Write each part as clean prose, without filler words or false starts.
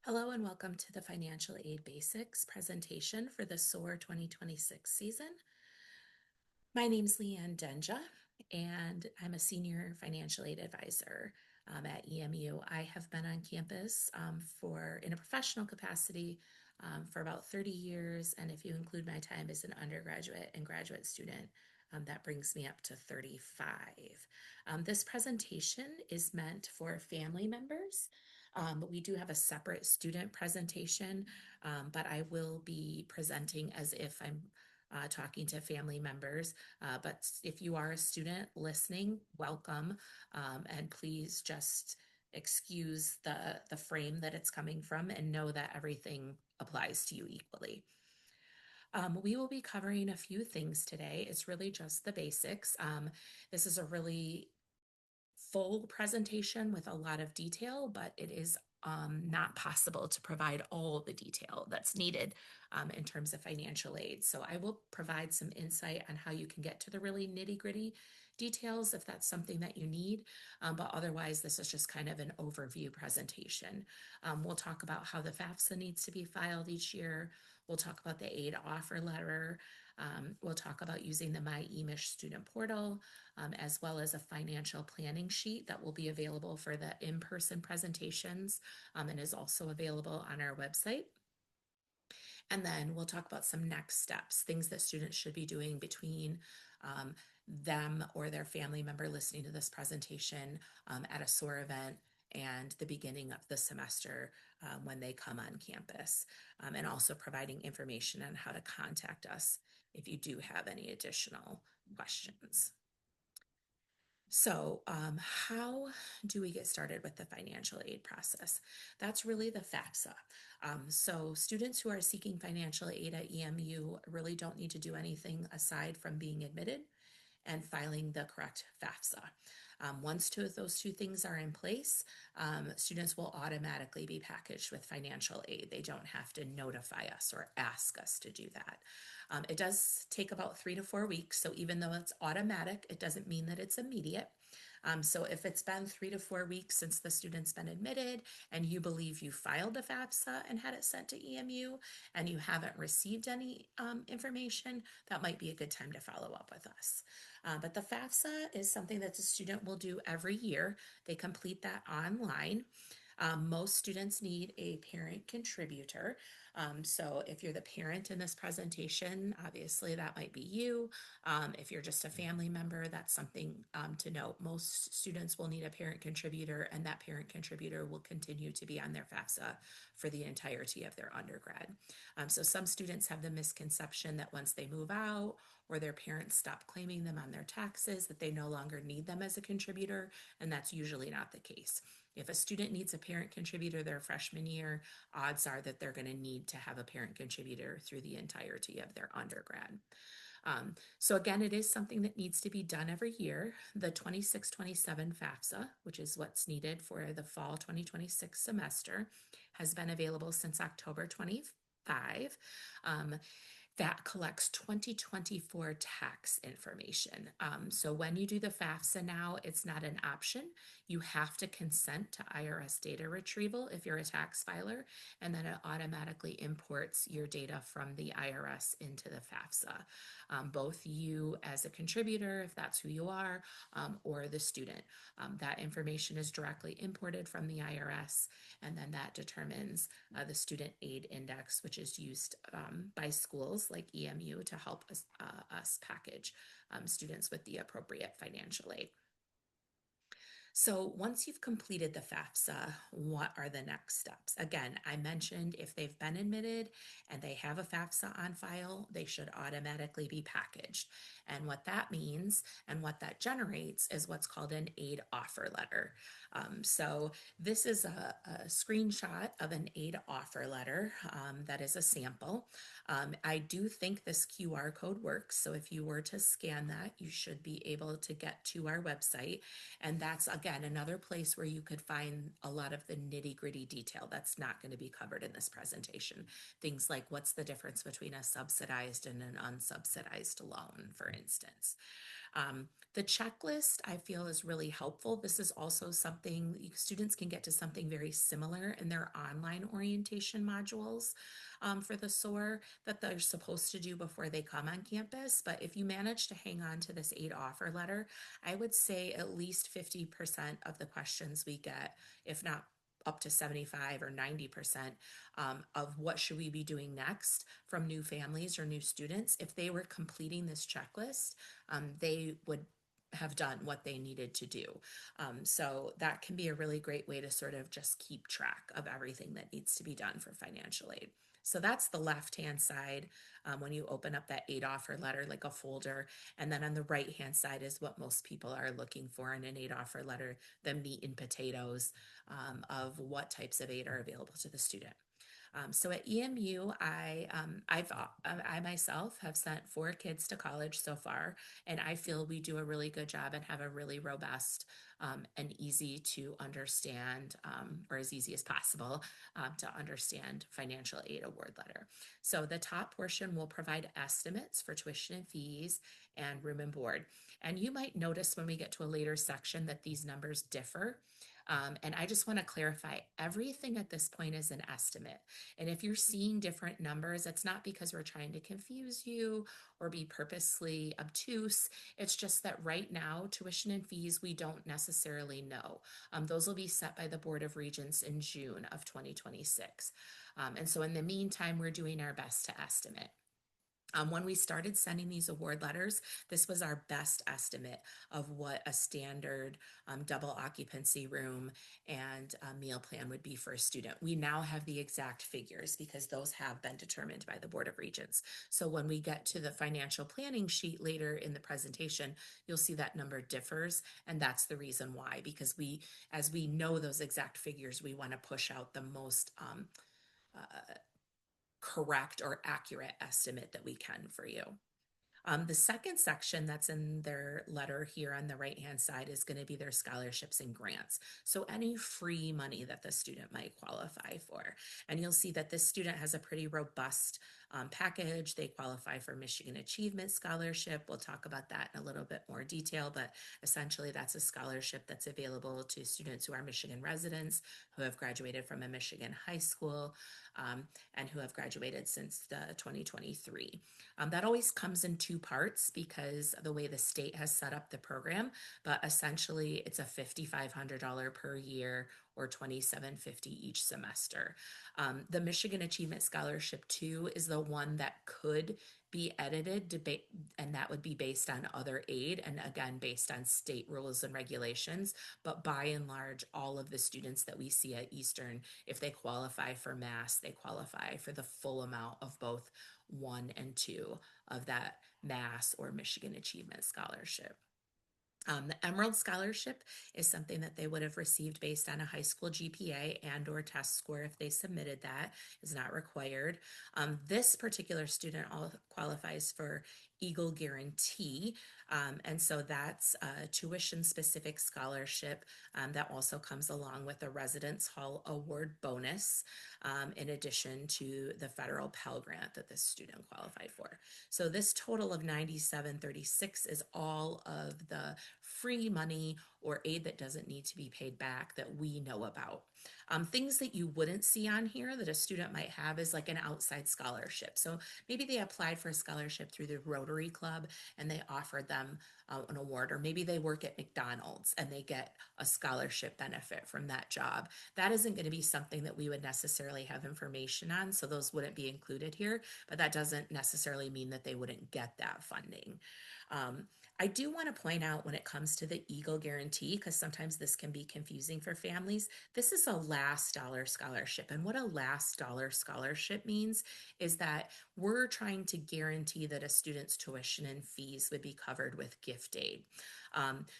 Hello and welcome to the Financial Aid Basics presentation for the SOAR 2026 season. My name's Leanne Denja, and I'm a senior financial aid advisor at EMU. I have been on campus in a professional capacity for about 30 years, and if you include my time as an undergraduate and graduate student, that brings me up to 35. This presentation is meant for family members. But we do have a separate student presentation, but I will be presenting as if I'm talking to family members. But if you are a student listening, welcome, and please just excuse the frame that it's coming from and know that everything applies to you equally. We will be covering a few things today. It's really just the basics. This is a really full presentation with a lot of detail, but it is not possible to provide all the detail that's needed in terms of financial aid. So I will provide some insight on how you can get to the really nitty-gritty details if that's something that you need. But otherwise, this is just kind of an overview presentation. We'll talk about how the FAFSA needs to be filed each year. We'll talk about the aid offer letter. We'll talk about using the My EMISH student portal, as well as a financial planning sheet that will be available for the in-person presentations and is also available on our website. And then we'll talk about some next steps, things that students should be doing between them or their family member listening to this presentation at a SOAR event and the beginning of the semester when they come on campus, and also providing information on how to contact us if you do have any additional questions. So, how do we get started with the financial aid process? That's really the FAFSA. So students who are seeking financial aid at EMU really don't need to do anything aside from being admitted and filing the correct FAFSA. Once those two things are in place, students will automatically be packaged with financial aid. They don't have to notify us or ask us to do that. It does take about 3 to 4 weeks, so even though it's automatic, it doesn't mean that it's immediate. So if it's been 3 to 4 weeks since the student's been admitted and you believe you filed a FAFSA and had it sent to EMU and you haven't received any information, that might be a good time to follow up with us. But the FAFSA is something that the student will do every year. They complete that online. Most students need a parent contributor. So if you're the parent in this presentation, obviously that might be you. If you're just a family member, that's something to note. Most students will need a parent contributor, and that parent contributor will continue to be on their FAFSA for the entirety of their undergrad. So some students have the misconception that once they move out or their parents stop claiming them on their taxes, that they no longer need them as a contributor, and that's usually not the case. If a student needs a parent contributor their freshman year, odds are that they're going to need to have a parent contributor through the entirety of their undergrad. So again, it is something that needs to be done every year. The 26-27 FAFSA, which is what's needed for the fall 2026 semester, has been available since October 25. That collects 2024 tax information. So when you do the FAFSA now, it's not an option. You have to consent to IRS data retrieval if you're a tax filer, and then it automatically imports your data from the IRS into the FAFSA. Both you as a contributor, if that's who you are, or the student. That information is directly imported from the IRS, and then that determines the student aid index, which is used by schools like EMU to help us package students with the appropriate financial aid. So once you've completed the FAFSA, what are the next steps? Again, I mentioned if they've been admitted and they have a FAFSA on file, they should automatically be packaged. And what that means and what that generates is what's called an aid offer letter. So this is a screenshot of an aid offer letter that is a sample. I do think this QR code works. So if you were to scan that, you should be able to get to our website. And that's, again, another place where you could find a lot of the nitty-gritty detail that's not going to be covered in this presentation. Things like what's the difference between a subsidized and an unsubsidized loan, for instance. The checklist I feel is really helpful. This is also something students can get to something very similar in their online orientation modules for the SOAR that they're supposed to do before they come on campus. But if you manage to hang on to this aid offer letter, I would say at least 50% of the questions we get, if not up to 75 or 90% of what should we be doing next from new families or new students, if they were completing this checklist, they would have done what they needed to do. So that can be a really great way to sort of just keep track of everything that needs to be done for financial aid. So that's the left-hand side when you open up that aid offer letter, like a folder. And then on the right-hand side is what most people are looking for in an aid offer letter, the meat and potatoes of what types of aid are available to the student. So at EMU, I myself have sent 4 kids to college so far, and I feel we do a really good job and have a really robust and easy to understand, or as easy as possible to understand financial aid award letter. So the top portion will provide estimates for tuition and fees and room and board. And you might notice when we get to a later section that these numbers differ. And I just want to clarify everything at this point is an estimate. And if you're seeing different numbers, it's not because we're trying to confuse you or be purposely obtuse. It's just that right now, tuition and fees, we don't necessarily know. Those will be set by the Board of Regents in June of 2026. And so in the meantime, we're doing our best to estimate. When we started sending these award letters, this was our best estimate of what a standard double occupancy room and meal plan would be for a student. We now have the exact figures because those have been determined by the Board of Regents. So when we get to the financial planning sheet later in the presentation, you'll see that number differs, and that's the reason why, because as we know those exact figures, we want to push out the most correct or accurate estimate that we can for you. The second section that's in their letter here on the right-hand side is going to be their scholarships and grants. So any free money that the student might qualify for. And you'll see that this student has a pretty robust package. They qualify for Michigan Achievement Scholarship. We'll talk about that in a little bit more detail, but essentially that's a scholarship that's available to students who are Michigan residents, who have graduated from a Michigan high school, and who have graduated since the 2023. That always comes in 2 parts because of the way the state has set up the program, but essentially it's a $5,500 per year or $2,750 each semester. The Michigan Achievement Scholarship 2 is the one that could be edited, and that would be based on other aid, and again, based on state rules and regulations. But by and large, all of the students that we see at Eastern, if they qualify for Mass, they qualify for the full amount of both 1 and 2 of that Mass or Michigan Achievement Scholarship. The Emerald Scholarship is something that they would have received based on a high school GPA and or test score if they submitted that. Is not required. This particular student qualifies for Eagle Guarantee, and so that's a tuition-specific scholarship that also comes along with a Residence Hall Award bonus, in addition to the federal Pell Grant that this student qualified for. So this total of $97.36 is all of the free money or aid that doesn't need to be paid back that we know about. Things that you wouldn't see on here that a student might have is like an outside scholarship. So maybe they applied for a scholarship through the Rotary Club and they offered them an award, or maybe they work at McDonald's and they get a scholarship benefit from that job. That isn't going to be something that we would necessarily have information on, so those wouldn't be included here, but that doesn't necessarily mean that they wouldn't get that funding. I do want to point out when it comes to the Eagle Guarantee, because sometimes this can be confusing for families, this is a last dollar scholarship. And what a last dollar scholarship means is that we're trying to guarantee that a student's tuition and fees would be covered with gift aid.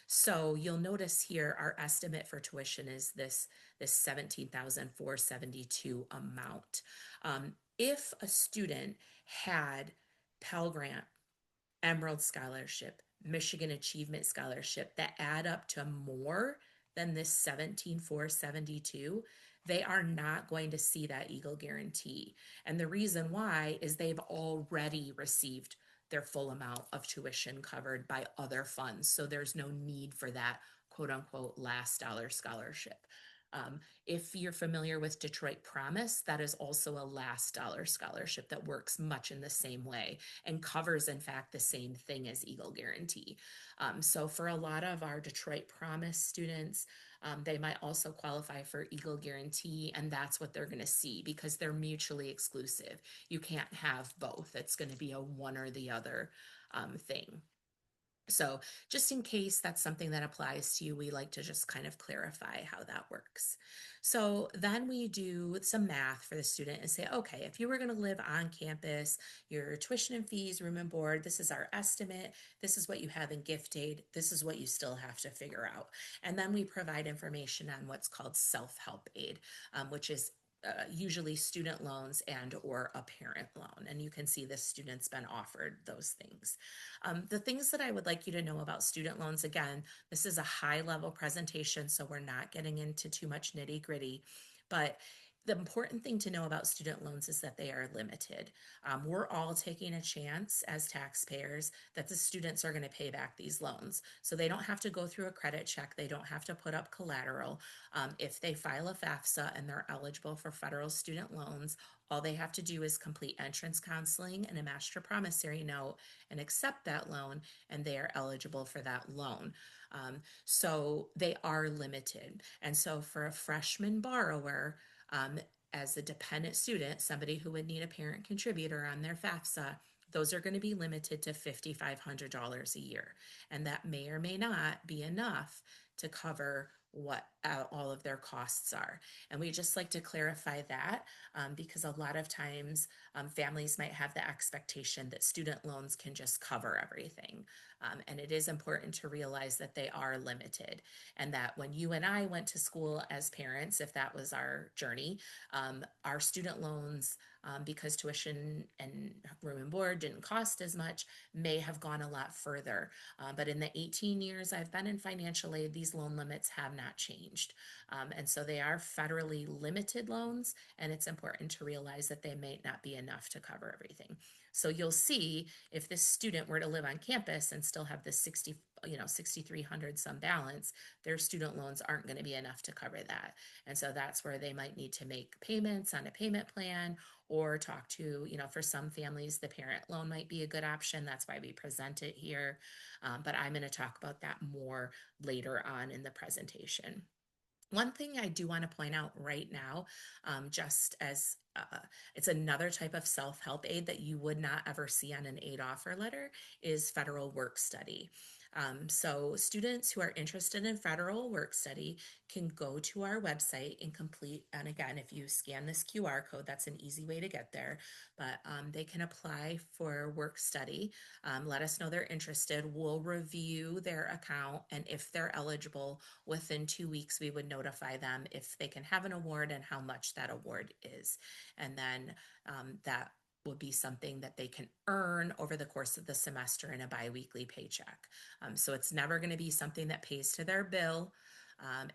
So you'll notice here our estimate for tuition is this $17,472 amount. If a student had Pell Grant, Emerald Scholarship, Michigan Achievement Scholarship that add up to more than this 17,472, they are not going to see that Eagle Guarantee. And the reason why is they've already received their full amount of tuition covered by other funds. So there's no need for that quote unquote last dollar scholarship. If you're familiar with Detroit Promise, that is also a last dollar scholarship that works much in the same way and covers, in fact, the same thing as Eagle Guarantee. So for a lot of our Detroit Promise students, they might also qualify for Eagle Guarantee, and that's what they're going to see because they're mutually exclusive. You can't have both. It's going to be a one or the other thing. So just in case that's something that applies to you, we like to just kind of clarify how that works. So then we do some math for the student and say, okay, if you were going to live on campus, your tuition and fees, room and board, this is our estimate. This is what you have in gift aid. This is what you still have to figure out. And then we provide information on what's called self-help aid, which is usually student loans and or a parent loan. And you can see the student's been offered those things. The things that I would like you to know about student loans, again, this is a high level presentation, so we're not getting into too much nitty gritty, but the important thing to know about student loans is that they are limited. We're all taking a chance as taxpayers that the students are going to pay back these loans. So they don't have to go through a credit check. They don't have to put up collateral. If they file a FAFSA and they're eligible for federal student loans, all they have to do is complete entrance counseling and a master promissory note and accept that loan, and they are eligible for that loan. So they are limited. And so for a freshman borrower, as a dependent student, somebody who would need a parent contributor on their FAFSA, those are going to be limited to $5,500 a year. And that may or may not be enough to cover what all of their costs are. And we just like to clarify that because a lot of times families might have the expectation that student loans can just cover everything. And it is important to realize that they are limited and that when you and I went to school as parents, if that was our journey, our student loans, because tuition and room and board didn't cost as much, may have gone a lot further. But in the 18 years I've been in financial aid, these loan limits have not changed. And so they are federally limited loans, and it's important to realize that they may not be enough to cover everything. So you'll see if this student were to live on campus and still have this 6,300 some balance, their student loans aren't going to be enough to cover that. And so that's where they might need to make payments on a payment plan or talk to, for some families, the parent loan might be a good option. That's why we present it here. But I'm going to talk about that more later on in the presentation. One thing I do want to point out right now, just as it's another type of self-help aid that you would not ever see on an aid offer letter, is federal work study. So students who are interested in federal work study can go to our website and complete, and again, if you scan this QR code, that's an easy way to get there, but they can apply for work study. Let us know they're interested. We'll review their account, and if they're eligible, within 2 weeks, we would notify them if they can have an award and how much that award is. And then that would be something that they can earn over the course of the semester in a biweekly paycheck. So it's never going to be something that pays to their bill.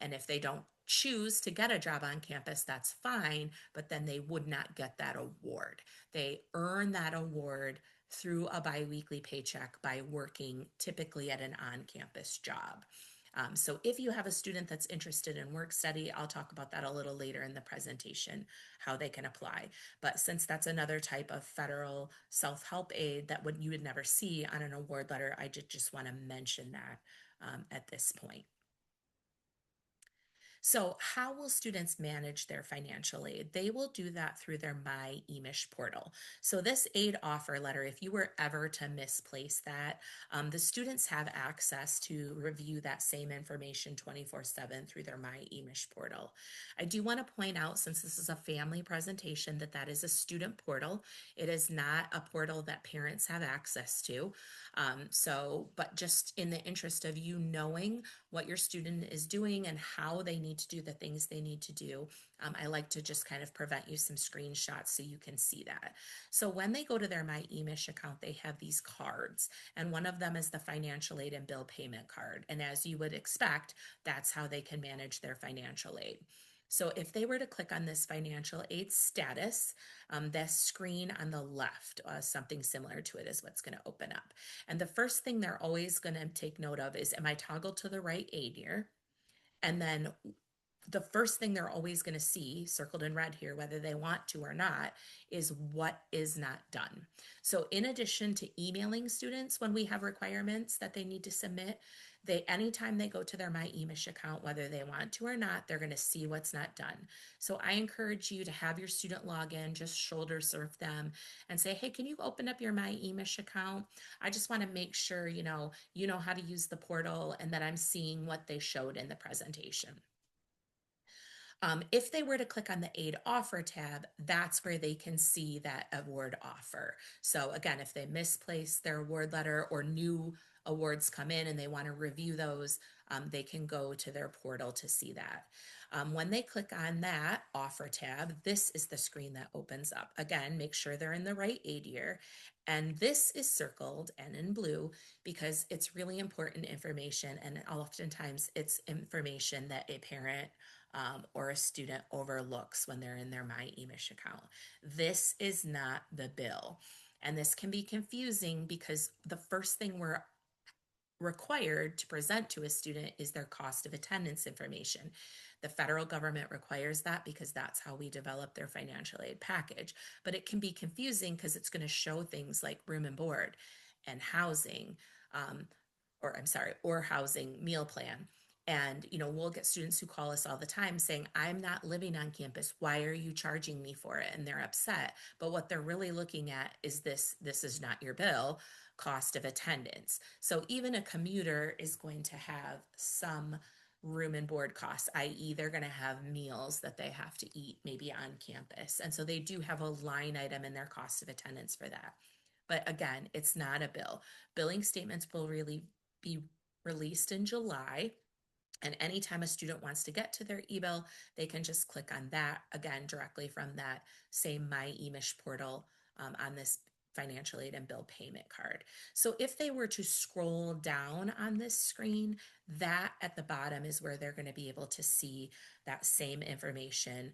And if they don't choose to get a job on campus, that's fine, but then they would not get that award. They earn that award through a biweekly paycheck by working typically at an on-campus job. So if you have a student that's interested in work study, I'll talk about that a little later in the presentation, how they can apply. But since that's another type of federal self-help aid that you would never see on an award letter, I just want to mention that at this point. So how will students manage their financial aid? They will do that through their My EMISH portal. So this aid offer letter, if you were ever to misplace that, the students have access to review that same information 24/7 through their My EMISH portal. I do want to point out, since this is a family presentation, that that is a student portal. It is not a portal that parents have access to. But just in the interest of you knowing what your student is doing and how they need to do the things they need to do, I like to just kind of prevent you some screenshots so you can see that. So when they go to their My EMISH account, they have these cards, and one of them is the financial aid and bill payment card. And as you would expect, that's how they can manage their financial aid. So if they were to click on this financial aid status, this screen on the left, something similar to it is what's going to open up. And the first thing they're always going to take note of is, am I toggled to the right aid year? And then the first thing they're always going to see circled in red here, whether they want to or not, is what is not done. So in addition to emailing students when we have requirements that they need to submit, anytime they go to their My EMISH account, whether they want to or not, they're going to see what's not done. So I encourage you to have your student log in, just shoulder surf them and say, hey, can you open up your My EMISH account? I just want to make sure you know how to use the portal and that I'm seeing what they showed in the presentation. If they were to click on the aid offer tab, that's where they can see that award offer. So again, if they misplace their award letter or new awards come in and they want to review those, they can go to their portal to see that. When they click on that offer tab, this is the screen that opens up. Again, make sure they're in the right aid year. And this is circled and in blue because it's really important information. And oftentimes it's information that a parent or a student overlooks when they're in their My EMISH account. This is not the bill. And this can be confusing because the first thing we're required to present to a student is their cost of attendance information. The federal government requires that because that's how we develop their financial aid package. But it can be confusing because it's going to show things like room and board and housing, um, or housing meal plan. And, we'll get students who call us all the time saying, I'm not living on campus. Why are you charging me for it? And they're upset. But what they're really looking at is this is not your bill, cost of attendance. So even a commuter is going to have some room and board costs, i.e., they're going to have meals that they have to eat maybe on campus. And so they do have a line item in their cost of attendance for that. But again, it's not a bill. Billing statements will really be released in July. And anytime a student wants to get to their e-bill, they can just click on that again directly from that same My EMISH portal on this financial aid and bill payment card. So if they were to scroll down on this screen, that at the bottom is where they're going to be able to see that same information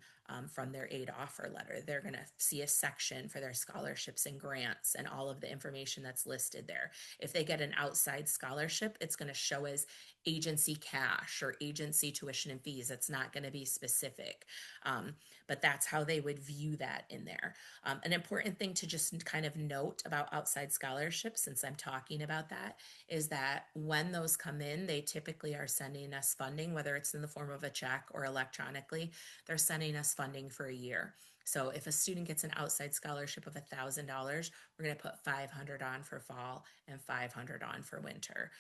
from their aid offer letter. They're going to see a section for their scholarships and grants and all of the information that's listed there. If they get an outside scholarship, it's going to show as agency cash or agency tuition and fees. It's not going to be specific, but that's how they would view that in there. An important thing to just kind of note about outside scholarships, since I'm talking about that, is that when those come in, they typically are sending us funding, whether it's in the form of a check or electronically. They're sending us funding for a year. So if a student gets an outside scholarship of $1,000, we're going to put 500 on for fall and 500 on for winter,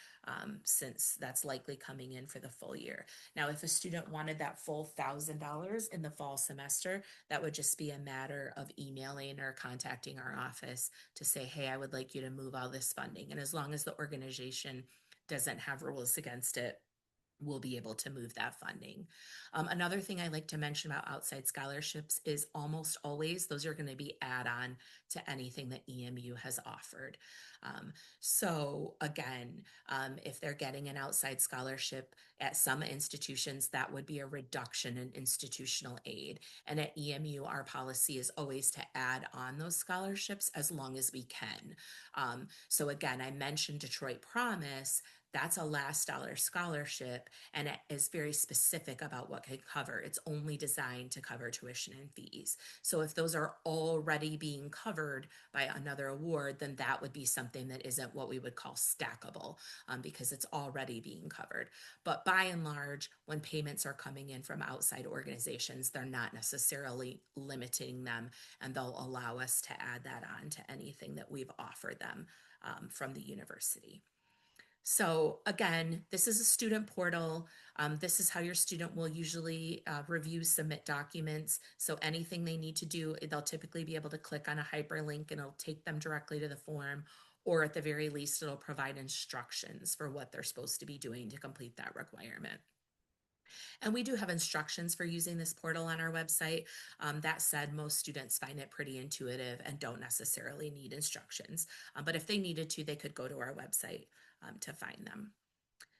since that's likely coming in for the full year. Now, if a student wanted that full $1,000 in the fall semester, that would just be a matter of emailing or contacting our office to say, hey, I would like you to move all this funding. And as long as the organization doesn't have rules against it, we'll be able to move that funding. Another thing I like to mention about outside scholarships is almost always those are going to be add-on to anything that EMU has offered. So again, if they're getting an outside scholarship at some institutions, that would be a reduction in institutional aid. And at EMU, our policy is always to add on those scholarships as long as we can. So again, I mentioned Detroit Promise. That's a last dollar scholarship, and it is very specific about what can cover. It's only designed to cover tuition and fees. So if those are already being covered by another award, then that would be something that isn't what we would call stackable, because it's already being covered. But by and large, when payments are coming in from outside organizations, they're not necessarily limiting them, and they'll allow us to add that on to anything that we've offered them from the university. So again, this is a student portal. This is how your student will usually review, submit documents. So anything they need to do, they'll typically be able to click on a hyperlink and it'll take them directly to the form, or at the very least, it'll provide instructions for what they're supposed to be doing to complete that requirement. And we do have instructions for using this portal on our website. That said, most students find it pretty intuitive and don't necessarily need instructions. But if they needed to, they could go to our website to find them.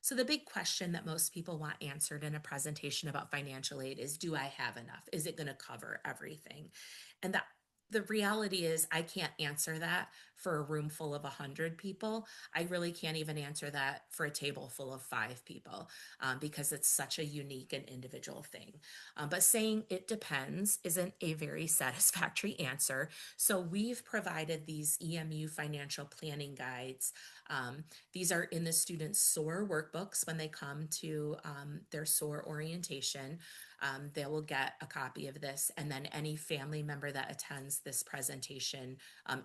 So the big question that most people want answered in a presentation about financial aid is, do I have enough? Is it going to cover everything? And the reality is I can't answer that for a room full of 100 people. I really can't even answer that for a table full of 5 people, because it's such a unique and individual thing. But saying it depends isn't a very satisfactory answer. So we've provided these EMU financial planning guides. These are in the students' SOAR workbooks when they come to their SOAR orientation. They will get a copy of this, and then any family member that attends this presentation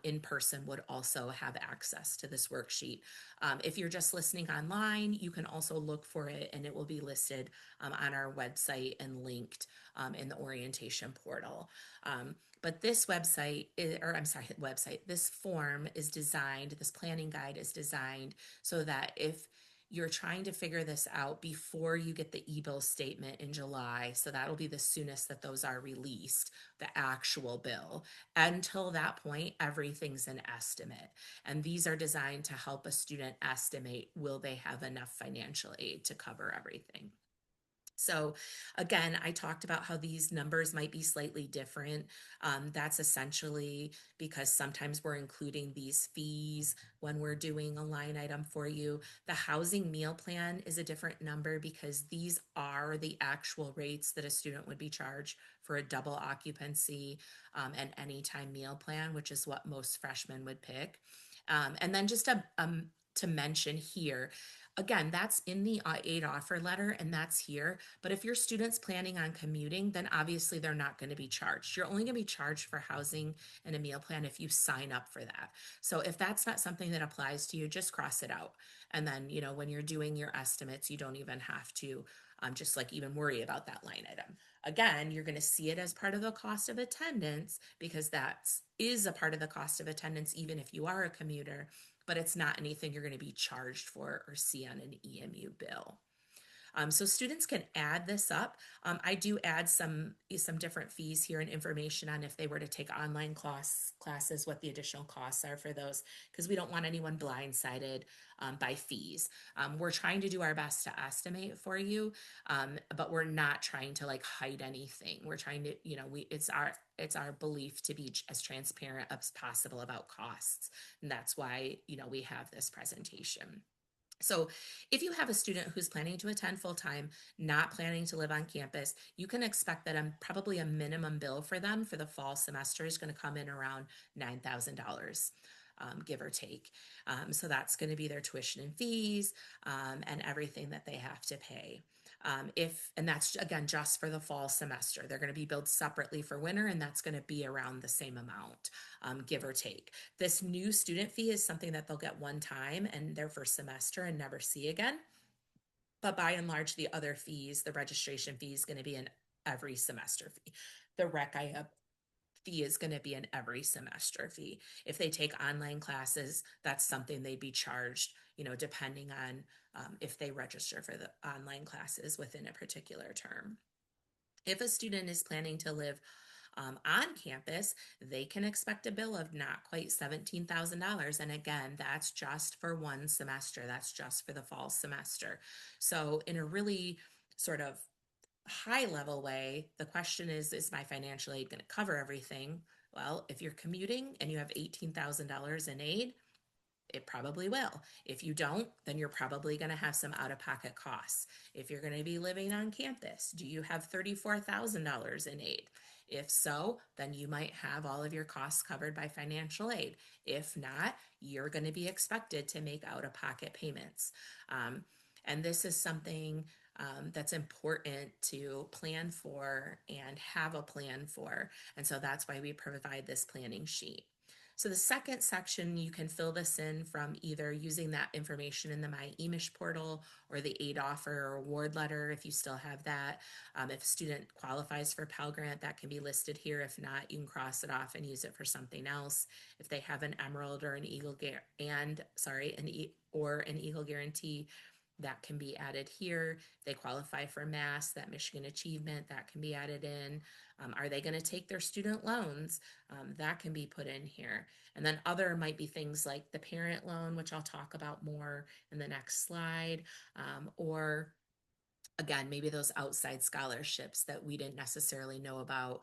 in person would also have access to this worksheet. If you're just listening online, you can also look for it, and it will be listed on our website and linked in the orientation portal. But this website, or I'm sorry, website, this form is designed, this planning guide is designed so that if you're trying to figure this out before you get the e-bill statement in July, so that'll be the soonest that those are released, the actual bill. Until that point, everything's an estimate. And these are designed to help a student estimate, will they have enough financial aid to cover everything? So again, I talked about how these numbers might be slightly different. That's essentially because sometimes we're including these fees when we're doing a line item for you. The housing meal plan is a different number because these are the actual rates that a student would be charged for a double occupancy and anytime meal plan, which is what most freshmen would pick. And then just to mention here, again, that's in the aid offer letter and that's here. But if your student's planning on commuting, then obviously they're not going to be charged. You're only going to be charged for housing and a meal plan if you sign up for that. So if that's not something that applies to you, just cross it out. And then, when you're doing your estimates, you don't even have to just like even worry about that line item. Again, you're going to see it as part of the cost of attendance because that is a part of the cost of attendance, even if you are a commuter, but it's not anything you're going to be charged for or see on an EMU bill. So students can add this up. I do add some different fees here and information on if they were to take online classes, what the additional costs are for those, because we don't want anyone blindsided by fees. We're trying to do our best to estimate for you, but we're not trying to like hide anything. We're trying to, it's our belief to be as transparent as possible about costs, and that's why we have this presentation. So if you have a student who's planning to attend full-time, not planning to live on campus, you can expect that probably a minimum bill for them for the fall semester is going to come in around $9,000. Give or take. So that's going to be their tuition and fees and everything that they have to pay. And that's again just for the fall semester. They're going to be billed separately for winter, and that's going to be around the same amount, give or take. This new student fee is something that they'll get one time and their first semester and never see again. But by and large, the other fees, the registration fee is going to be an every semester fee. The Rec IUP fee is going to be an every semester fee. If they take online classes, that's something they'd be charged, depending on if they register for the online classes within a particular term. If a student is planning to live on campus, they can expect a bill of not quite $17,000. And again, that's just for one semester. That's just for the fall semester. So in a really sort of high level way, the question is my financial aid going to cover everything? Well, if you're commuting and you have $18,000 in aid, it probably will. If you don't, then you're probably going to have some out-of-pocket costs. If you're going to be living on campus, do you have $34,000 in aid? If so, then you might have all of your costs covered by financial aid. If not, you're going to be expected to make out-of-pocket payments. And this is something that's important to plan for and have a plan for. And so that's why we provide this planning sheet. So the second section, you can fill this in from either using that information in the My EMISH portal or the aid offer or award letter if you still have that. If a student qualifies for Pell Grant, that can be listed here. If not, you can cross it off and use it for something else. If they have an Emerald or an Eagle Guarantee, that can be added here. If they qualify for Mass, that Michigan Achievement, that can be added in. Are they going to take their student loans? That can be put in here. And then other might be things like the parent loan, which I'll talk about more in the next slide, or again, maybe those outside scholarships that we didn't necessarily know about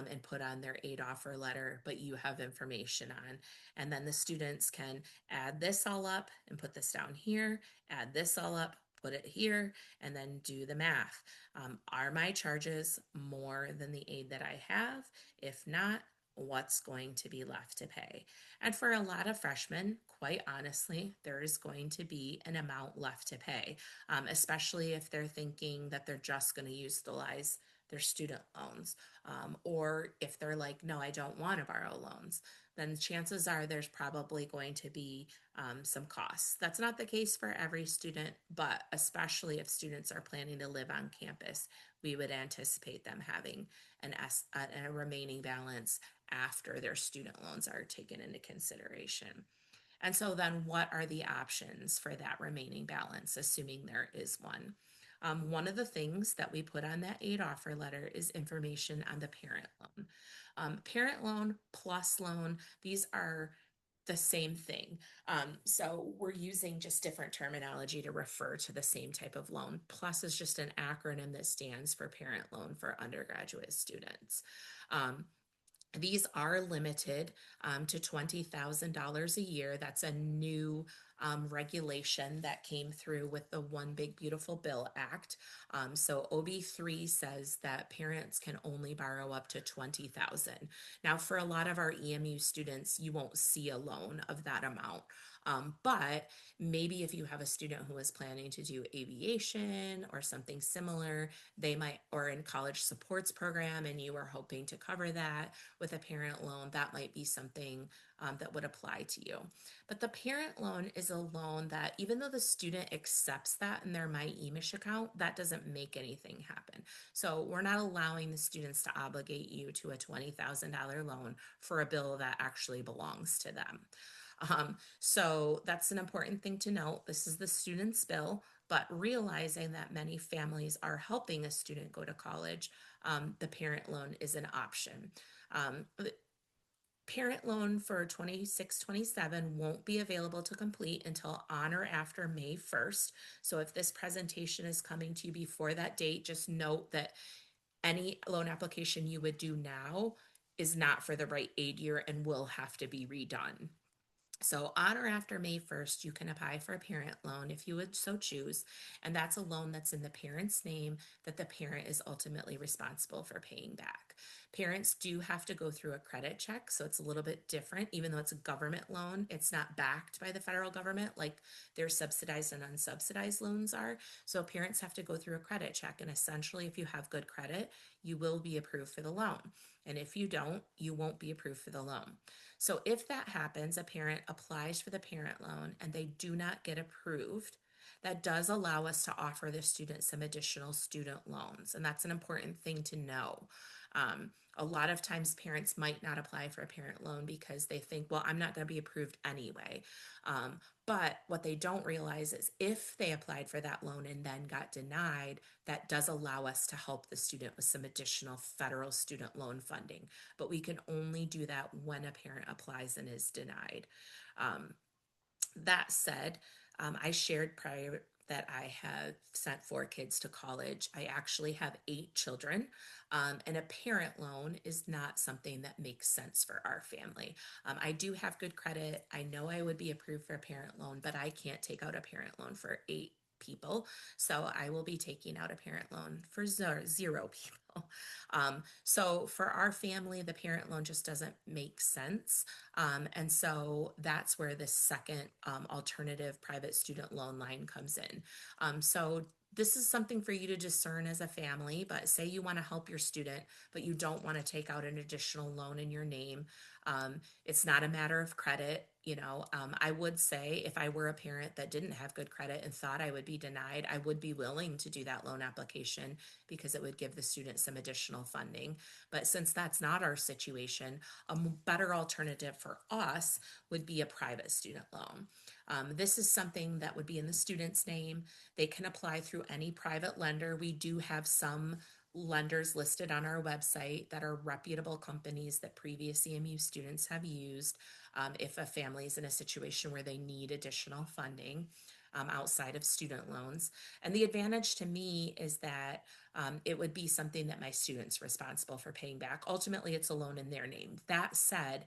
and put on their aid offer letter, but you have information on. And then the students can add this all up and put this down here, add this all up, put it here, and then do the math. Are my charges more than the aid that I have? If not, what's going to be left to pay? And for a lot of freshmen, quite honestly, there is going to be an amount left to pay, especially if they're thinking that they're just going to utilize their student loans. Or if they're like, no, I don't want to borrow loans, then chances are there's probably going to be some costs. That's not the case for every student, but especially if students are planning to live on campus, we would anticipate them having a remaining balance after their student loans are taken into consideration. And so then what are the options for that remaining balance, assuming there is one? One of the things that we put on that aid offer letter is information on the parent loan. Parent loan, plus loan, these are the same thing. So we're using just different terminology to refer to the same type of loan. Plus is just an acronym that stands for parent loan for undergraduate students. These are limited to $20,000 a year. That's a new regulation that came through with the One Big Beautiful Bill Act. So OB3 says that parents can only borrow up to $20,000. Now, for a lot of our EMU students, you won't see a loan of that amount. But maybe if you have a student who is planning to do aviation or something similar, they might, or in college supports program, and you are hoping to cover that with a parent loan, that might be something that would apply to you. But the parent loan is a loan that even though the student accepts that in their My eMish account, that doesn't make anything happen. So we're not allowing the students to obligate you to a $20,000 loan for a bill that actually belongs to them. So that's an important thing to note. This is the student's bill, but realizing that many families are helping a student go to college, the parent loan is an option. The parent loan for 26-27 won't be available to complete until on or after May 1st. So if this presentation is coming to you before that date, just note that any loan application you would do now is not for the right aid year and will have to be redone. So on or after May 1st, you can apply for a parent loan if you would so choose. And that's a loan that's in the parent's name that the parent is ultimately responsible for paying back. Parents do have to go through a credit check, so it's a little bit different. Even though it's a government loan, it's not backed by the federal government like their subsidized and unsubsidized loans are. So parents have to go through a credit check. And essentially, if you have good credit, you will be approved for the loan. And if you don't, you won't be approved for the loan. So if that happens, a parent applies for the parent loan and they do not get approved, that does allow us to offer the student some additional student loans. And that's an important thing to know. A lot of times parents might not apply for a parent loan because they think, well, I'm not going to be approved anyway. But what they don't realize is if they applied for that loan and then got denied, that does allow us to help the student with some additional federal student loan funding. But we can only do that when a parent applies and is denied. That said, I shared prior that I have sent 4 kids to college. I actually have 8 children, and a parent loan is not something that makes sense for our family. I do have good credit. I know I would be approved for a parent loan, but I can't take out a parent loan for 8 people. So I will be taking out a parent loan for 0 people. So for our family, the parent loan just doesn't make sense. And so that's where the second alternative private student loan line comes in. So this is something for you to discern as a family, but say you want to help your student, but you don't want to take out an additional loan in your name. It's not a matter of credit. I would say if I were a parent that didn't have good credit and thought I would be denied, I would be willing to do that loan application because it would give the student some additional funding. But since that's not our situation, a better alternative for us would be a private student loan. This is something that would be in the student's name. They can apply through any private lender. We do have some lenders listed on our website that are reputable companies that previous EMU students have used if a family is in a situation where they need additional funding outside of student loans. And the advantage to me is that it would be something that my student's responsible for paying back. Ultimately, it's a loan in their name. That said,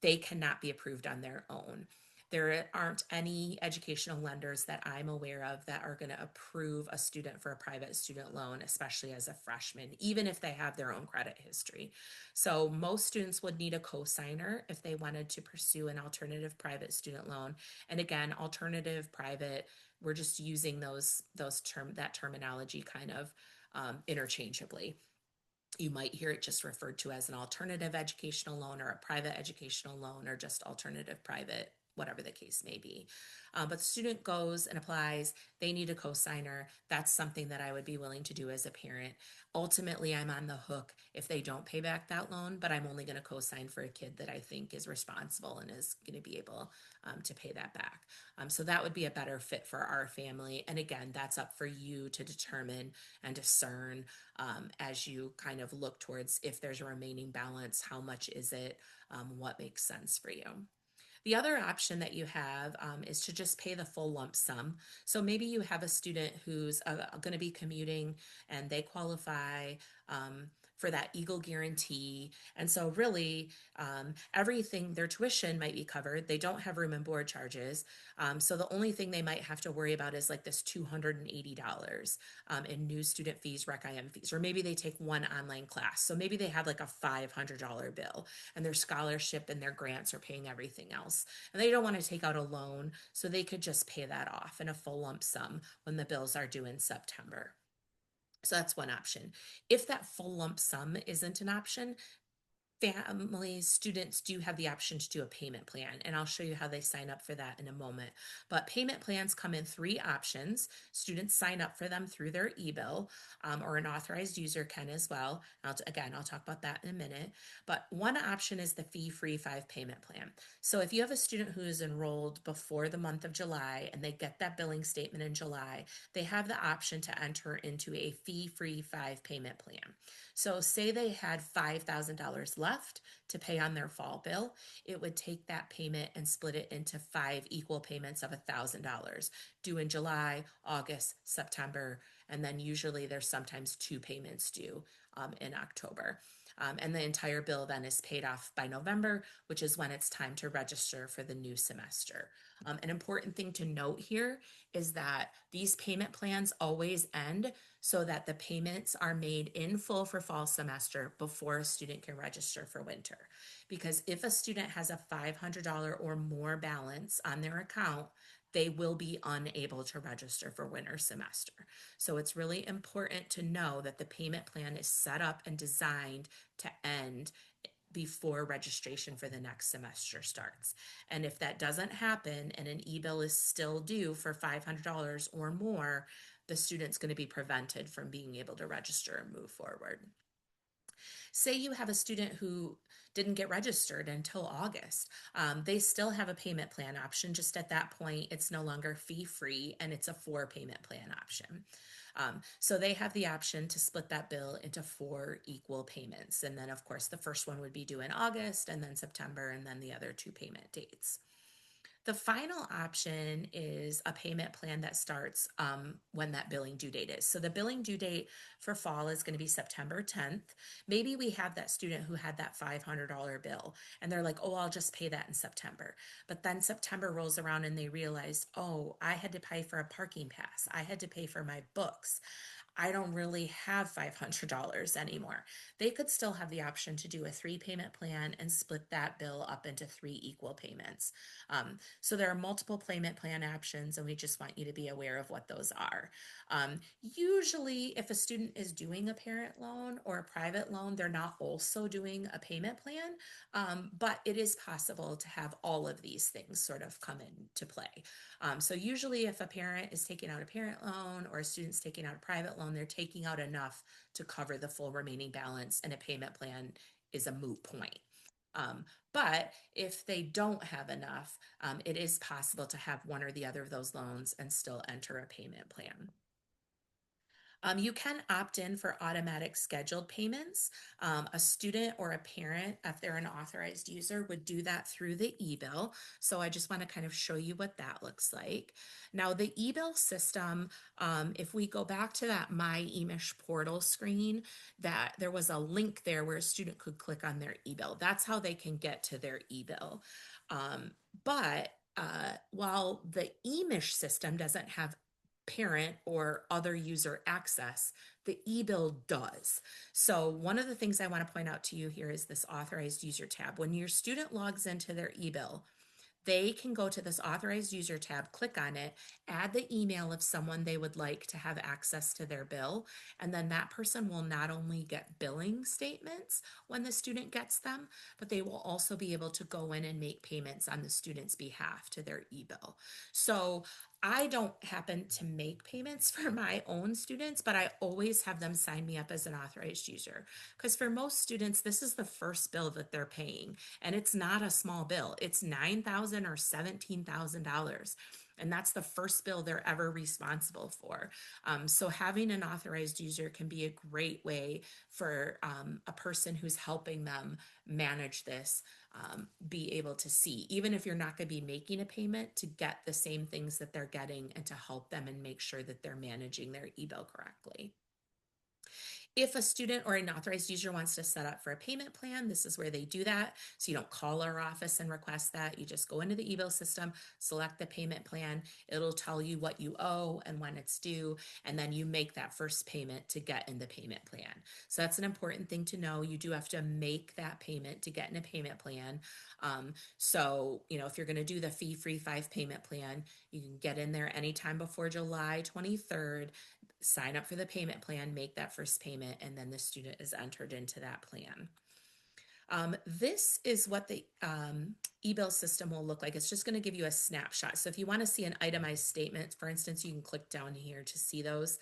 they cannot be approved on their own. There aren't any educational lenders that I'm aware of that are going to approve a student for a private student loan, especially as a freshman, even if they have their own credit history. So most students would need a cosigner if they wanted to pursue an alternative private student loan. And again, alternative private, we're just using that terminology kind of interchangeably. You might hear it just referred to as an alternative educational loan or a private educational loan or just alternative private, whatever the case may be. But the student goes and applies, they need a cosigner. That's something that I would be willing to do as a parent. Ultimately, I'm on the hook if they don't pay back that loan, but I'm only going to cosign for a kid that I think is responsible and is going to be able to pay that back. So that would be a better fit for our family. And again, that's up for you to determine and discern as you kind of look towards if there's a remaining balance, how much is it, what makes sense for you. The other option that you have is to just pay the full lump sum. So maybe you have a student who's going to be commuting and they qualify for that Eagle guarantee. And so, really, everything, their tuition might be covered. They don't have room and board charges. So, the only thing they might have to worry about is like this $280 in new student fees, Rec IM fees, or maybe they take one online class. So, maybe they have like a $500 bill and their scholarship and their grants are paying everything else. And they don't want to take out a loan, so they could just pay that off in a full lump sum when the bills are due in September. So that's one option. If that full lump sum isn't an option, families, students do have the option to do a payment plan, and I'll show you how they sign up for that in a moment. But payment plans come in three options. Students sign up for them through their e-bill, or an authorized user can as well. I'll talk about that in a minute. But one option is the fee-free 5 payment plan. So if you have a student who is enrolled before the month of July and they get that billing statement in July, they have the option to enter into a fee-free 5 payment plan. So say they had $5,000 left to pay on their fall bill, it would take that payment and split it into 5 equal payments of $1,000 due in July, August, September, and then usually there's sometimes 2 payments due in October. And the entire bill then is paid off by November, which is when it's time to register for the new semester. An important thing to note here is that these payment plans always end so that the payments are made in full for fall semester before a student can register for winter. Because if a student has a $500 or more balance on their account, they will be unable to register for winter semester. So it's really important to know that the payment plan is set up and designed to end before registration for the next semester starts. And if that doesn't happen and an e-bill is still due for $500 or more, the student's going to be prevented from being able to register and move forward. Say you have a student who didn't get registered until August. They still have a payment plan option. Just at that point, it's no longer fee free and it's a 4 payment plan option. So they have the option to split that bill into 4 equal payments. And then, of course, the first one would be due in August, and then September, and then the other 2 payment dates. The final option is a payment plan that starts when that billing due date is. So the billing due date for fall is going to be September 10th. Maybe we have that student who had that $500 bill and they're like, oh, I'll just pay that in September. But then September rolls around and they realize, oh, I had to pay for a parking pass. I had to pay for my books. I don't really have $500 anymore. They could still have the option to do a 3 payment plan and split that bill up into 3 equal payments. So there are multiple payment plan options, and we just want you to be aware of what those are. Usually, if a student is doing a parent loan or a private loan, they're not also doing a payment plan, but it is possible to have all of these things sort of come into play. So usually if a parent is taking out a parent loan or a student's taking out a private loan, they're taking out enough to cover the full remaining balance, and a payment plan is a moot point. Um, but if they don't have enough, it is possible to have one or the other of those loans and still enter a payment plan. You can opt in for automatic scheduled payments. A student or a parent, if they're an authorized user, would do that through the e-bill. So I just want to kind of show you what that looks like. Now, the e-bill system, if we go back to that My eMish portal screen, that there was a link there where a student could click on their e-bill. That's how they can get to their e-bill. But while the eMish system doesn't have parent or other user access, the e-bill does. So one of the things I want to point out to you here is this authorized user tab. When your student logs into their e-bill, they can go to this authorized user tab, click on it, add the email of someone they would like to have access to their bill, and then that person will not only get billing statements when the student gets them, but they will also be able to go in and make payments on the student's behalf to their e-bill. So I don't happen to make payments for my own students, but I always have them sign me up as an authorized user. Because for most students, this is the first bill that they're paying. And it's not a small bill. It's $9,000 or $17,000. And that's the first bill they're ever responsible for. So having an authorized user can be a great way for a person who's helping them manage this be able to see, even if you're not going to be making a payment, to get the same things that they're getting and to help them and make sure that they're managing their e-bill correctly. If a student or an authorized user wants to set up for a payment plan, this is where they do that. So you don't call our office and request that. You just go into the e-bill system, select the payment plan. It'll tell you what you owe and when it's due, and then you make that first payment to get in the payment plan. So that's an important thing to know. You do have to make that payment to get in a payment plan. So, if you're going to do the fee-free 5 payment plan, you can get in there anytime before July 23rd, sign up for the payment plan, make that first payment, and then the student is entered into that plan. This is what the e-bill system will look like. It's just going to give you a snapshot. So if you want to see an itemized statement, for instance, you can click down here to see those.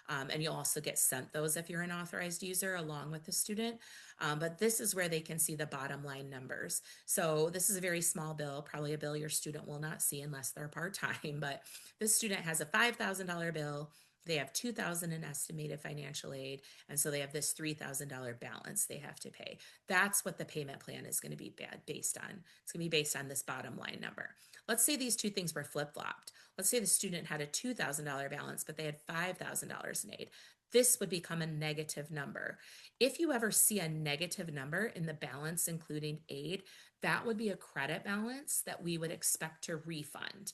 And you'll also get sent those if you're an authorized user along with the student. But this is where they can see the bottom line numbers. So this is a very small bill, probably a bill your student will not see unless they're part-time. But this student has a $5,000 bill. They have $2,000 in estimated financial aid, and so they have this $3,000 balance they have to pay. That's what the payment plan is going to be based on. It's going to be based on this bottom line number. Let's say these two things were flip-flopped. Let's say the student had a $2,000 balance, but they had $5,000 in aid. This would become a negative number. If you ever see a negative number in the balance, including aid, that would be a credit balance that we would expect to refund.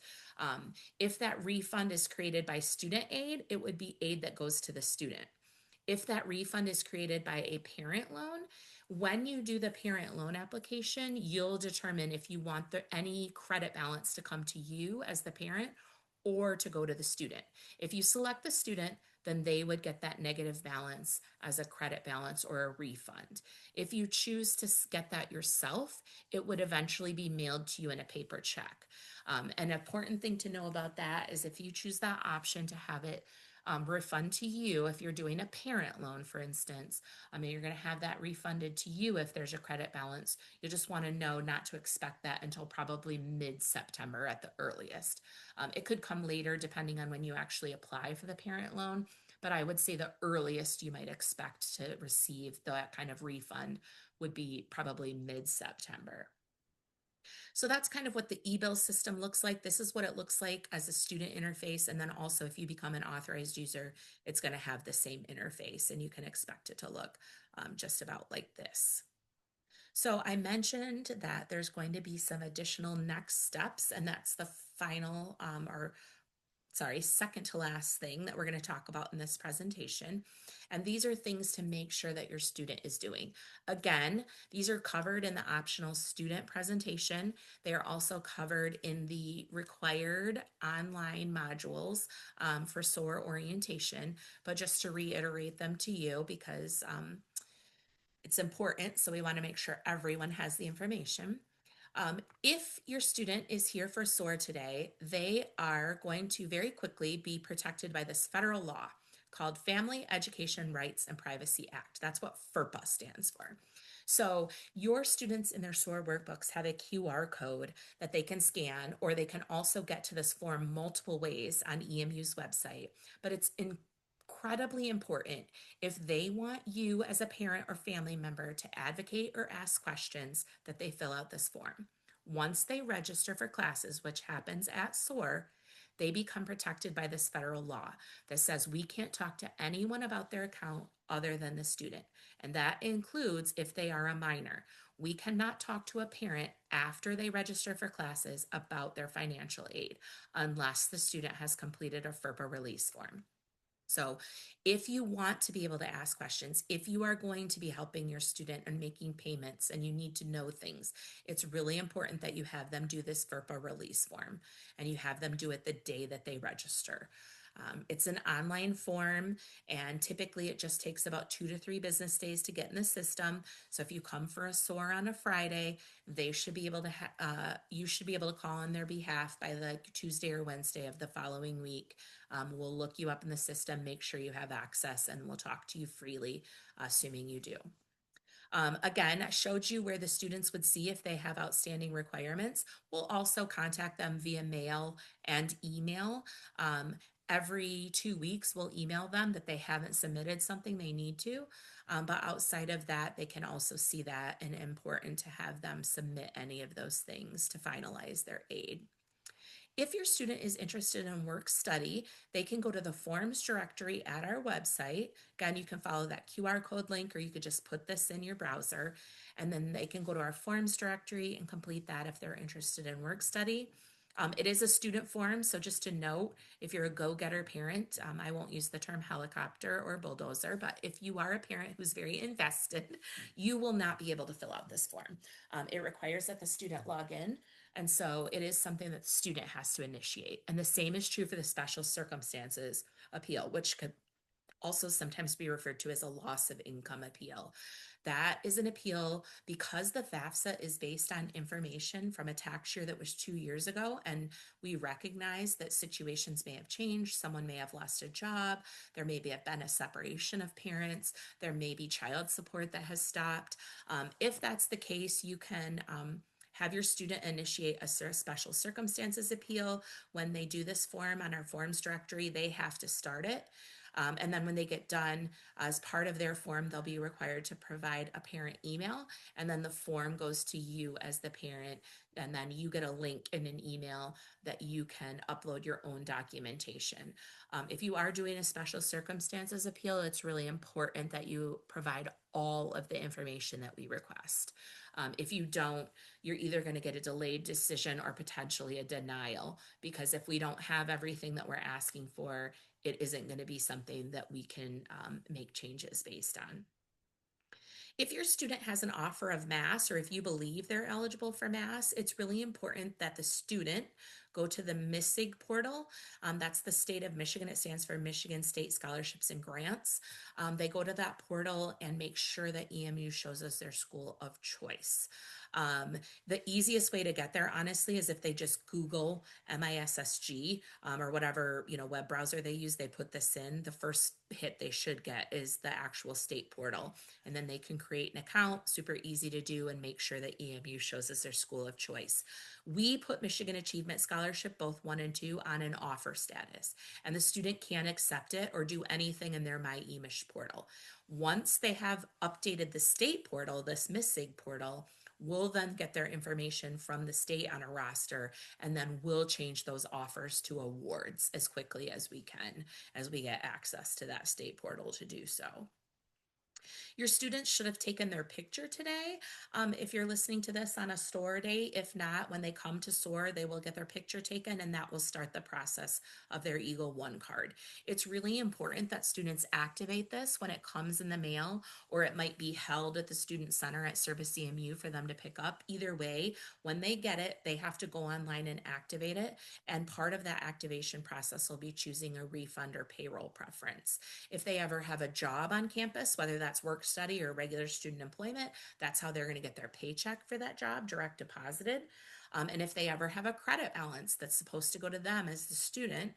If that refund is created by student aid, it would be aid that goes to the student. If that refund is created by a parent loan, when you do the parent loan application, you'll determine if you want any credit balance to come to you as the parent or to go to the student. If you select the student, then they would get that negative balance as a credit balance or a refund. If you choose to get that yourself, it would eventually be mailed to you in a paper check. An important thing to know about that is if you choose that option to have it refund to you, if you're doing a parent loan, for instance, you're going to have that refunded to you if there's a credit balance. You just want to know not to expect that until probably mid-September at the earliest. It could come later depending on when you actually apply for the parent loan, but I would say the earliest you might expect to receive that kind of refund would be probably mid-September. So that's kind of what the e-bill system looks like. This is what it looks like as a student interface. And then also if you become an authorized user, it's going to have the same interface and you can expect it to look just about like this. So I mentioned that there's going to be some additional next steps, and that's the final or second to last thing that we're going to talk about in this presentation. And these are things to make sure that your student is doing. Again, these are covered in the optional student presentation. They are also covered in the required online modules for SOAR orientation. But just to reiterate them to you because it's important, so we want to make sure everyone has the information. If your student is here for SOAR today, they are going to very quickly be protected by this federal law called Family Education Rights and Privacy Act. That's what FERPA stands for. So your students in their SOAR workbooks have a QR code that they can scan, or they can also get to this form multiple ways on EMU's website. But it's incredibly important, if they want you as a parent or family member to advocate or ask questions, that they fill out this form. Once they register for classes, which happens at SOAR, they become protected by this federal law that says we can't talk to anyone about their account other than the student. And that includes if they are a minor. We cannot talk to a parent after they register for classes about their financial aid unless the student has completed a FERPA release form. So if you want to be able to ask questions, if you are going to be helping your student and making payments and you need to know things, it's really important that you have them do this FERPA release form and you have them do it the day that they register. It's an online form, and typically it just takes about 2 to 3 business days to get in the system. So if you come for a SOAR on a Friday, they should be able to you should be able to call on their behalf by the Tuesday or Wednesday of the following week. We'll look you up in the system, make sure you have access, and we'll talk to you freely, assuming you do. Again, I showed you where the students would see if they have outstanding requirements. We'll also contact them via mail and email. Every 2 weeks, we'll email them that they haven't submitted something they need to. But outside of that, they can also see that, and important to have them submit any of those things to finalize their aid. If your student is interested in work study, they can go to the forms directory at our website. Again, you can follow that QR code link, or you could just put this in your browser, and then they can go to our forms directory and complete that if they're interested in work study. It is a student form, so just to note, if you're a go-getter parent, I won't use the term helicopter or bulldozer, but if you are a parent who's very invested, you will not be able to fill out this form. It requires that the student log in, and so it is something that the student has to initiate. And the same is true for the special circumstances appeal, which could also sometimes be referred to as a loss of income appeal. That is an appeal because the FAFSA is based on information from a tax year that was 2 years ago, and we recognize that situations may have changed. Someone may have lost a job. There may have been a separation of parents. There may be child support that has stopped. If that's the case, you can have your student initiate a special circumstances appeal. When they do this form on our forms directory, they have to start it. And then when they get done, as part of their form, they'll be required to provide a parent email, and then the form goes to you as the parent, and then you get a link in an email that you can upload your own documentation. If you are doing a special circumstances appeal, it's really important that you provide all of the information that we request. If you don't, you're either going to get a delayed decision or potentially a denial, because if we don't have everything that we're asking for, it isn't going to be something that we can make changes based on. If your student has an offer of MAS, or if you believe they're eligible for MAS, it's really important that the student go to the MISIG portal. That's the state of Michigan. It stands for Michigan State Scholarships and Grants. They go to that portal and make sure that EMU shows us their school of choice. The easiest way to get there, honestly, is if they just Google MISSG, or whatever web browser they use. They put this in. The first hit they should get is the actual state portal, and then they can create an account. Super easy to do, and make sure that EMU shows us their school of choice. We put Michigan Achievement Scholarship, both 1 and 2, on an offer status, and the student can accept it or do anything in their MyEMISH portal. Once they have updated the state portal, this MISIG portal, we'll then get their information from the state on a roster, and then we'll change those offers to awards as quickly as we can, as we get access to that state portal to do so. Your students should have taken their picture today. If you're listening to this on a SOAR day, if not, when they come to SOAR, they will get their picture taken, and that will start the process of their Eagle One card. It's really important that students activate this when it comes in the mail, or it might be held at the Student Center at Service EMU for them to pick up. Either way, when they get it, they have to go online and activate it, and part of that activation process will be choosing a refund or payroll preference. If they ever have a job on campus, whether that's work study or regular student employment, that's how they're going to get their paycheck for that job direct deposited. And if they ever have a credit balance that's supposed to go to them as the student,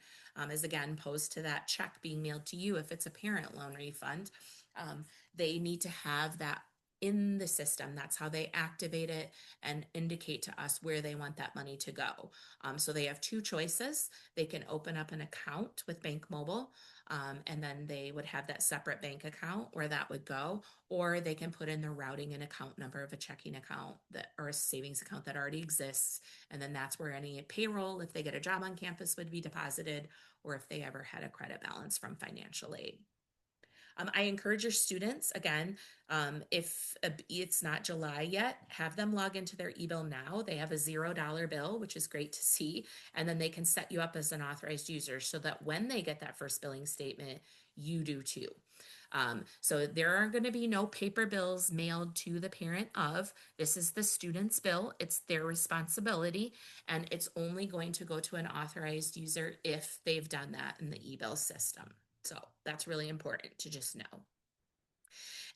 is again opposed to that check being mailed to you if it's a parent loan refund, um, they need to have that in the system. That's how they activate it and indicate to us where they want that money to go. So they have two choices. They can open up an account with Bank Mobile, and then they would have that separate bank account where that would go, or they can put in the routing and account number of a checking account that or a savings account that already exists, and then that's where any payroll, if they get a job on campus, would be deposited, or if they ever had a credit balance from financial aid. I encourage your students, again, if it's not July yet, have them log into their e-bill now. They have a $0 bill, which is great to see. And then they can set you up as an authorized user so that when they get that first billing statement, you do too. So there are going to be no paper bills mailed to the parent of. This is the student's bill. It's their responsibility, and it's only going to go to an authorized user if they've done that in the e-bill system. So that's really important to just know.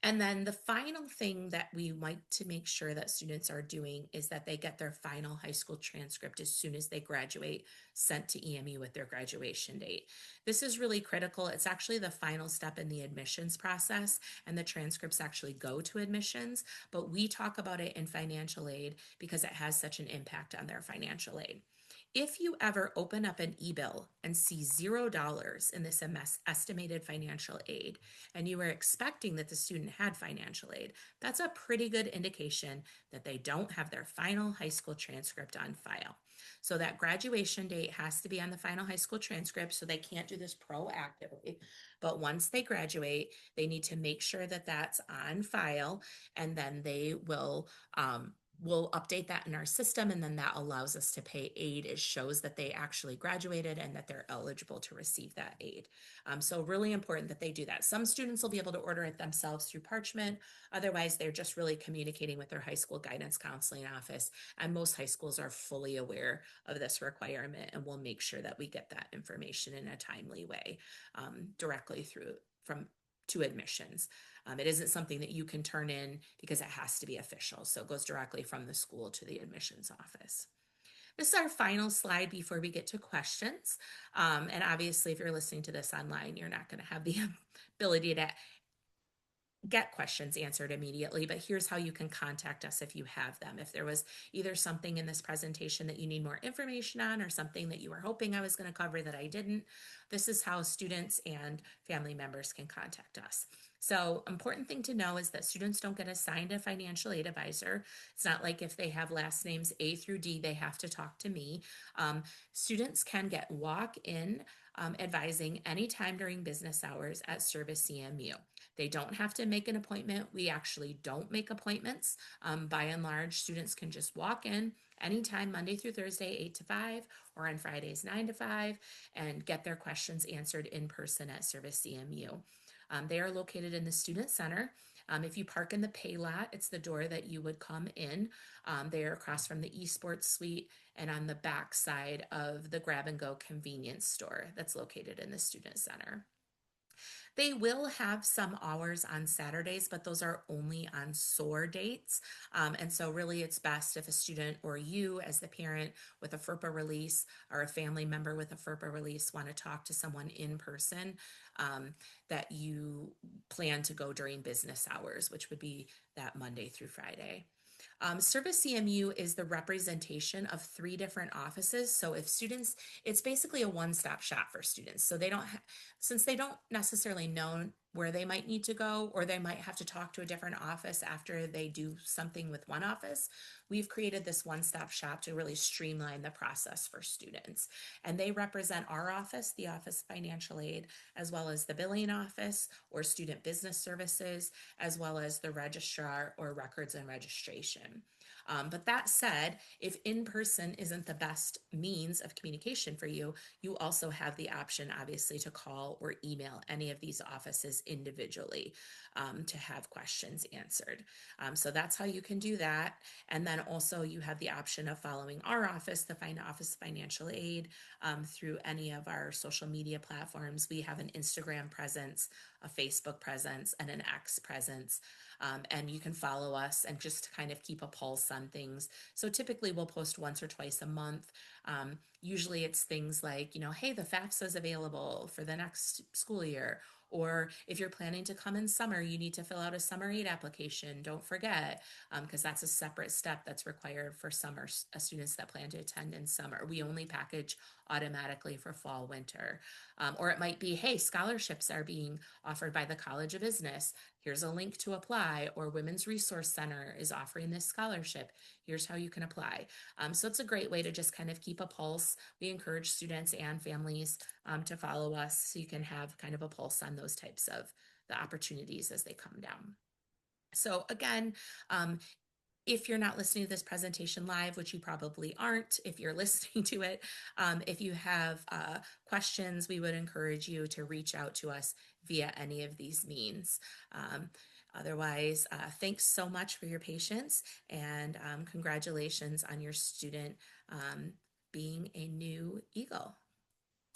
And then the final thing that we like to make sure that students are doing is that they get their final high school transcript as soon as they graduate, sent to EMU with their graduation date. This is really critical. It's actually the final step in the admissions process, and the transcripts actually go to admissions, but we talk about it in financial aid because it has such an impact on their financial aid. If you ever open up an e-bill and see $0 in this estimated financial aid, and you were expecting that the student had financial aid, that's a pretty good indication that they don't have their final high school transcript on file. So that graduation date has to be on the final high school transcript, so they can't do this proactively. But once they graduate, they need to make sure that that's on file, and then they will we'll update that in our system, and then that allows us to pay aid. It shows that they actually graduated and that they're eligible to receive that aid. So really important that they do that. Some students will be able to order it themselves through Parchment. Otherwise, they're just really communicating with their high school guidance counseling office. And most high schools are fully aware of this requirement, and we'll make sure that we get that information in a timely way, directly through from to admissions. It isn't something that you can turn in because it has to be official. So it goes directly from the school to the admissions office. This is our final slide before we get to questions. And obviously, if you're listening to this online, you're not going to have the ability to get questions answered immediately, but here's how you can contact us if you have them. If there was either something in this presentation that you need more information on or something that you were hoping I was going to cover that I didn't, this is how students and family members can contact us. So important thing to know is that students don't get assigned a financial aid advisor. It's not like if they have last names A through D, they have to talk to me. Students can get walk-in advising anytime during business hours at Service EMU. They don't have to make an appointment. We actually don't make appointments. By and large, students can just walk in anytime, Monday through Thursday, 8 to 5, or on Fridays, 9 to 5, and get their questions answered in person at Service EMU. They are located in the Student Center. If you park in the pay lot, it's the door that you would come in. They are across from the eSports Suite and on the back side of the Grab and Go convenience store that's located in the Student Center. They will have some hours on Saturdays, but those are only on SOAR dates. And so really it's best if a student or you as the parent with a FERPA release or a family member with a FERPA release want to talk to someone in person, that you plan to go during business hours, which would be that Monday through Friday. Service CMU is the representation of 3 different offices. So if students, it's basically a one-stop shop for students. So they don't, since they don't necessarily know where they might need to go, or they might have to talk to a different office after they do something with one office, we've created this one-stop shop to really streamline the process for students. And they represent our office, the Office of Financial Aid, as well as the billing office or student business services, as well as the registrar or records and registration. But that said, if in-person isn't the best means of communication for you, you also have the option, obviously, to call or email any of these offices individually to have questions answered. So that's how you can do that. And then also you have the option of following our office, the Office of Financial Aid, through any of our social media platforms. We have an Instagram presence a Facebook presence, and an X presence. And you can follow us and just kind of keep a pulse on things. So typically we'll post once or twice a month. Usually it's things like, hey, the FAFSA is available for the next school year. Or if you're planning to come in summer, you need to fill out a summer aid application. Don't forget, because that's a separate step that's required for summer students that plan to attend in summer. We only package automatically for fall, winter. Or it might be, hey, scholarships are being offered by the College of Business. Here's a link to apply. Or Women's Resource Center is offering this scholarship. Here's how you can apply. So it's a great way to just kind of keep a pulse. We encourage students and families to follow us so you can have kind of a pulse on those types of the opportunities as they come down. So again, if you're not listening to this presentation live, which you probably aren't if you're listening to it, if you have questions, we would encourage you to reach out to us via any of these means. Otherwise, thanks so much for your patience, and congratulations on your student being a new Eagle.